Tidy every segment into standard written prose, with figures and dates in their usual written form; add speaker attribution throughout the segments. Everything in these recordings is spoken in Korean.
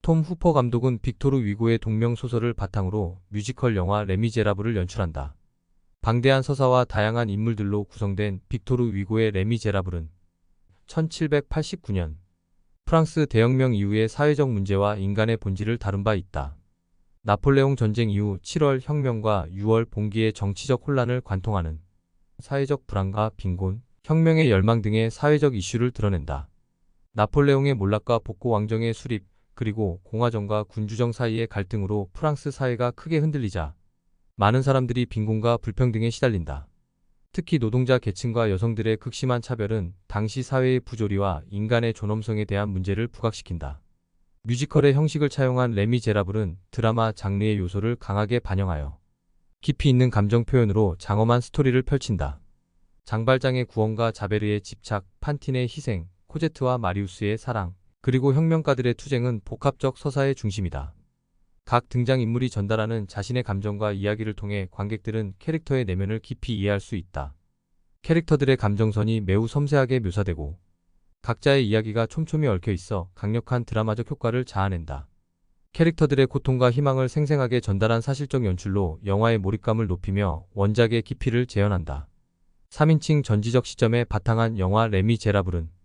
Speaker 1: 톰 후퍼 감독은 빅토르 위고의 동명 소설을 바탕으로 뮤지컬 영화 레미제라블을 연출한다. 방대한 서사와 다양한 인물들로 구성된 빅토르 위고의 레미제라블은 1789년 프랑스 대혁명 이후의 사회적 문제와 인간의 본질을 다룬 바 있다. 나폴레옹 전쟁 이후 7월 혁명과 6월 봉기의 정치적 혼란을 관통하는 사회적 불안과 빈곤, 혁명의 열망 등의 사회적 이슈를 드러낸다. 나폴레옹의 몰락과 복고 왕정의 수립, 그리고 공화정과 군주정 사이의 갈등으로 프랑스 사회가 크게 흔들리자 많은 사람들이 빈곤과 불평등에 시달린다. 특히 노동자 계층과 여성들의 극심한 차별은 당시 사회의 부조리와 인간의 존엄성에 대한 문제를 부각시킨다. 뮤지컬의 형식을 차용한 레미제라블은 드라마 장르의 요소를 강하게 반영하여 깊이 있는 감정 표현으로 장엄한 스토리를 펼친다. 장발장의 구원과 자베르의 집착, 판틴의 희생, 코제트와 마리우스의 사랑, 그리고 혁명가들의 투쟁은 복합적 서사의 중심이다. 각 등장인물이 전달하는 자신의 감정과 이야기를 통해 관객들은 캐릭터의 내면을 깊이 이해할 수 있다. 캐릭터들의 감정선이 매우 섬세하게 묘사되고 각자의 이야기가 촘촘히 얽혀 있어 강력한 드라마적 효과를 자아낸다. 캐릭터들의 고통과 희망을 생생하게 전달한 사실적 연출로 영화의 몰입감을 높이며 원작의 깊이를 재현한다. 3인칭 전지적 시점에 바탕한 영화 레미제라블은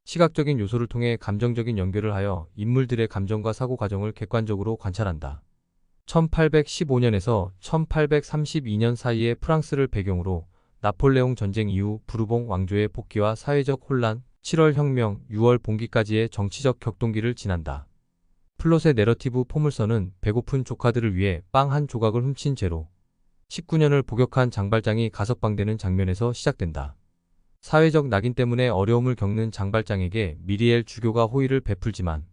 Speaker 1: 시각적인 요소를 통해 감정적인 연결을 하여 인물들의 감정과 사고 과정을 객관적으로 관찰한다. 1815년에서 1832년 사이의 프랑스를 배경으로 나폴레옹 전쟁 이후 부르봉 왕조의 복귀와 사회적 혼란, 7월 혁명, 6월 봉기까지의 정치적 격동기를 지난다. 플롯의 내러티브 포물선은 배고픈 조카들을 위해 빵 한 조각을 훔친 죄로 19년을 복역한 장발장이 가석방되는 장면에서 시작된다. 사회적 낙인 때문에 어려움을 겪는 장발장에게 미리엘 주교가 호의를 베풀지만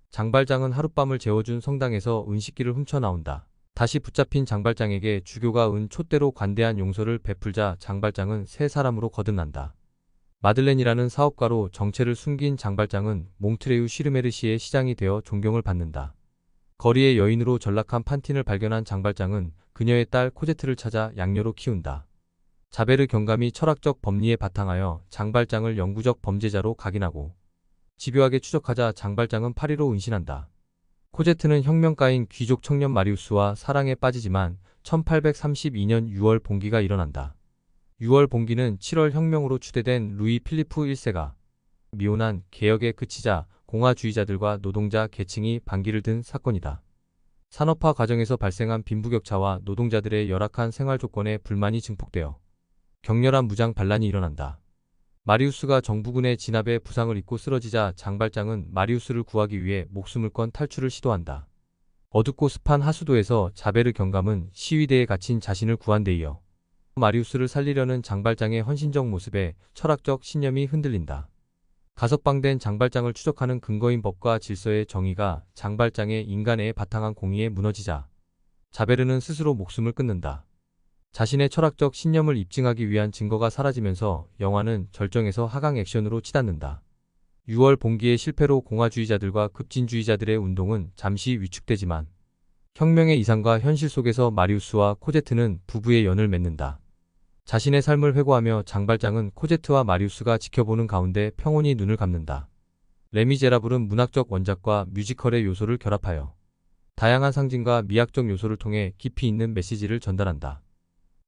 Speaker 1: 장발장은 하룻밤을 재워준 성당에서 은식기를 훔쳐나온다. 다시 붙잡힌 장발장에게 주교가 은 촛대로 관대한 용서를 베풀자 장발장은 새 사람으로 거듭난다. 마들렌이라는 사업가로 정체를 숨긴 장발장은 몽트레유 시르메르시의 시장이 되어 존경을 받는다. 거리의 여인으로 전락한 판틴을 발견한 장발장은 그녀의 딸 코제트를 찾아 양녀로 키운다. 자베르 경감이 철학적 법리에 바탕하여 장발장을 영구적 범죄자로 각인하고 집요하게 추적하자 장발장은 파리로 은신한다. 코제트는 혁명가인 귀족 청년 마리우스와 사랑에 빠지지만 1832년 6월 봉기가 일어난다. 6월 봉기는 7월 혁명으로 추대된 루이 필리프 1세가 미온한 개혁에 그치자 공화주의자들과 노동자 계층이 반기를 든 사건이다. 산업화 과정에서 발생한 빈부격차와 노동자들의 열악한 생활 조건에 불만이 증폭되어 격렬한 무장 반란이 일어난다. 마리우스가 정부군의 진압에 부상을 입고 쓰러지자 장발장은 마리우스를 구하기 위해 목숨을 건 탈출을 시도한다. 어둡고 습한 하수도에서 자베르 경감은 시위대에 갇힌 자신을 구한 데 이어 마리우스를 살리려는 장발장의 헌신적 모습에 철학적 신념이 흔들린다. 가석방된 장발장을 추적하는 근거인 법과 질서의 정의가 장발장의 인간애에 바탕한 공의에 무너지자 자베르는 스스로 목숨을 끊는다. 자신의 철학적 신념을 입증하기 위한 증거가 사라지면서 영화는 절정에서 하강 액션으로 치닫는다. 6월 봉기의 실패로 공화주의자들과 급진주의자들의 운동은 잠시 위축되지만 혁명의 이상과 현실 속에서 마리우스와 코제트는 부부의 연을 맺는다. 자신의 삶을 회고하며 장발장은 코제트와 마리우스가 지켜보는 가운데 평온히 눈을 감는다. 레미제라블은 문학적 원작과 뮤지컬의 요소를 결합하여 다양한 상징과 미학적 요소를 통해 깊이 있는 메시지를 전달한다.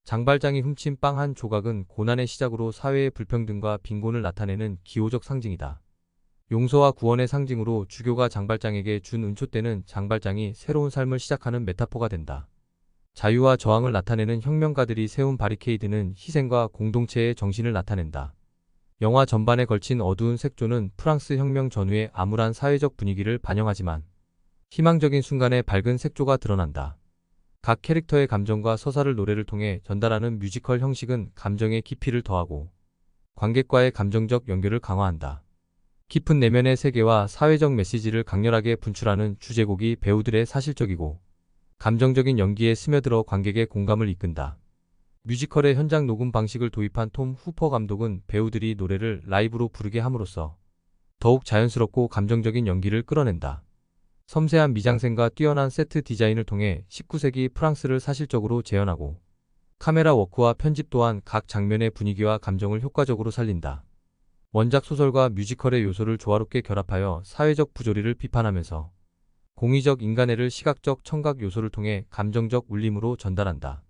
Speaker 1: 장발장이 훔친 빵 한 조각은 고난의 시작으로 사회의 불평등과 빈곤을 나타내는 기호적 상징이다. 용서와 구원의 상징으로 주교가 장발장에게 준 은촛대는 장발장이 새로운 삶을 시작하는 메타포가 된다. 자유와 저항을 나타내는 혁명가들이 세운 바리케이드는 희생과 공동체의 정신을 나타낸다. 영화 전반에 걸친 어두운 색조는 프랑스 혁명 전후의 암울한 사회적 분위기를 반영하지만 희망적인 순간에 밝은 색조가 드러난다. 각 캐릭터의 감정과 서사를 노래를 통해 전달하는 뮤지컬 형식은 감정의 깊이를 더하고 관객과의 감정적 연결을 강화한다. 깊은 내면의 세계와 사회적 메시지를 강렬하게 분출하는 주제곡이 배우들의 사실적이고 감정적인 연기에 스며들어 관객의 공감을 이끈다. 뮤지컬의 현장 녹음 방식을 도입한 톰 후퍼 감독은 배우들이 노래를 라이브로 부르게 함으로써 더욱 자연스럽고 감정적인 연기를 끌어낸다. 섬세한 미장센과 뛰어난 세트 디자인을 통해 19세기 프랑스를 사실적으로 재현하고 카메라 워크와 편집 또한 각 장면의 분위기와 감정을 효과적으로 살린다. 원작 소설과 뮤지컬의 요소를 조화롭게 결합하여 사회적 부조리를 비판하면서 공의적 인간애를 시각적 청각 요소를 통해 감정적 울림으로 전달한다.